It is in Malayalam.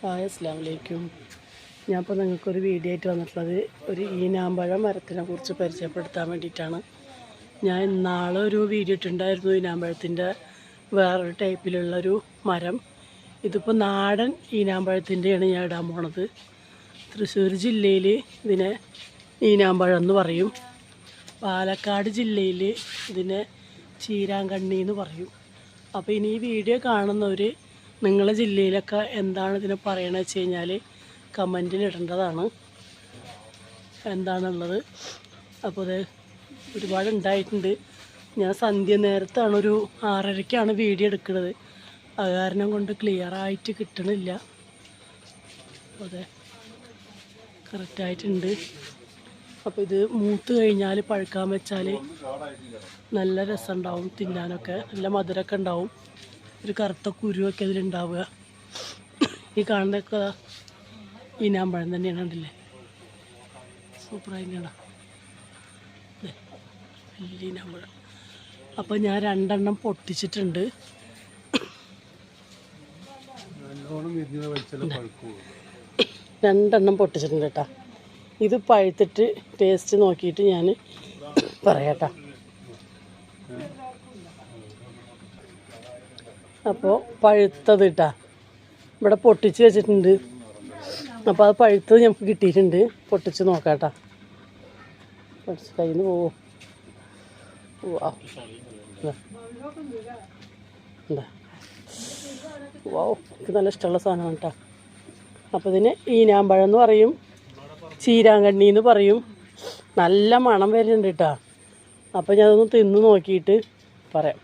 ഹായ് അസ്സലാമു അലൈക്കും. ഞാനിപ്പോൾ നിങ്ങൾക്കൊരു വീഡിയോ ആയിട്ട് വന്നിട്ടുള്ളത് ഒരു ഈനാമ്പഴം മരത്തിനെ കുറിച്ച് പരിചയപ്പെടുത്താൻ വേണ്ടിയിട്ടാണ്. ഞാൻ ഇന്നാളെ ഒരു വീഡിയോ ഇട്ടുണ്ടായിരുന്നു ഈനാമ്പഴത്തിൻ്റെ വേറൊരു ടൈപ്പിലുള്ളൊരു മരം. ഇതിപ്പോൾ നാടൻ ഈനാമ്പഴത്തിൻ്റെയാണ് ഞാൻ ഇടാൻ പോണത്. തൃശ്ശൂർ ജില്ലയിൽ ഇതിനെ ഈനാമ്പഴം എന്ന് പറയും. പാലക്കാട് ജില്ലയിൽ ഇതിനെ ചീരാങ്കണ്ണി എന്ന് പറയും. അപ്പോൾ ഇനി ഈ വീഡിയോ കാണുന്നവർ നിങ്ങളുടെ ജില്ലയിലൊക്കെ എന്താണ് ഇതിനെ പറയണത് വെച്ച് കഴിഞ്ഞാൽ കമൻറ്റിൽ ഇടേണ്ടതാണ് എന്താണെന്നുള്ളത്. അപ്പോൾ അത് ഒരുപാട് ഉണ്ടായിട്ടുണ്ട്. ഞാൻ സന്ധ്യ നേരത്താണ് ഒരു 6:30ക്കാണ് വീഡിയോ എടുക്കുന്നത്. അത് കാരണം കൊണ്ട് ക്ലിയറായിട്ട് കിട്ടണില്ല. അതെ കറക്റ്റായിട്ടുണ്ട്. അപ്പോൾ ഇത് മൂത്ത് കഴിഞ്ഞാൽ പഴുക്കാൻ വെച്ചാൽ നല്ല രസമുണ്ടാവും, തിന്നാനൊക്കെ നല്ല മധുരമൊക്കെ ഉണ്ടാവും. ഒരു കറുത്ത കുരുവൊക്കെ അതിലുണ്ടാവുക. ഈ കാണുന്നതൊക്കെ ഈനാമ്പഴം തന്നെയാണ്, കണ്ടില്ലേ? സൂപ്പറായിട്ടാണ് വലിയ ഈനാമ്പഴം. അപ്പോൾ ഞാൻ 2 പൊട്ടിച്ചിട്ടുണ്ട്. രണ്ടെണ്ണം പൊട്ടിച്ചിട്ടുണ്ട് കേട്ടോ. ഇത് പഴുത്തിട്ട് ടേസ്റ്റ് നോക്കിയിട്ട് ഞാൻ പറയാട്ടോ. അപ്പോൾ പഴുത്തത് ഇട്ടാ ഇവിടെ പൊട്ടിച്ച് വെച്ചിട്ടുണ്ട്. അപ്പോൾ അത് പഴുത്തത് നമുക്ക് കിട്ടിയിട്ടുണ്ട്. പൊട്ടിച്ച് നോക്കാട്ടോ. പൊട്ടിച്ച് കയ്യിൽ നിന്ന് പോവോ? എന്താ വാവ്, എനിക്ക് നല്ല ഇഷ്ടമുള്ള സാധനമാണ് കേട്ടോ. അപ്പോൾ ഇതിന് ഈനാമ്പഴം എന്ന് പറയും, ചീരാങ്കണ്ണി എന്ന് പറയും. നല്ല മണം വരുന്നുണ്ട് കേട്ടോ. അപ്പോൾ ഞാനതൊന്ന് തിന്ന് നോക്കിയിട്ട് പറയാം.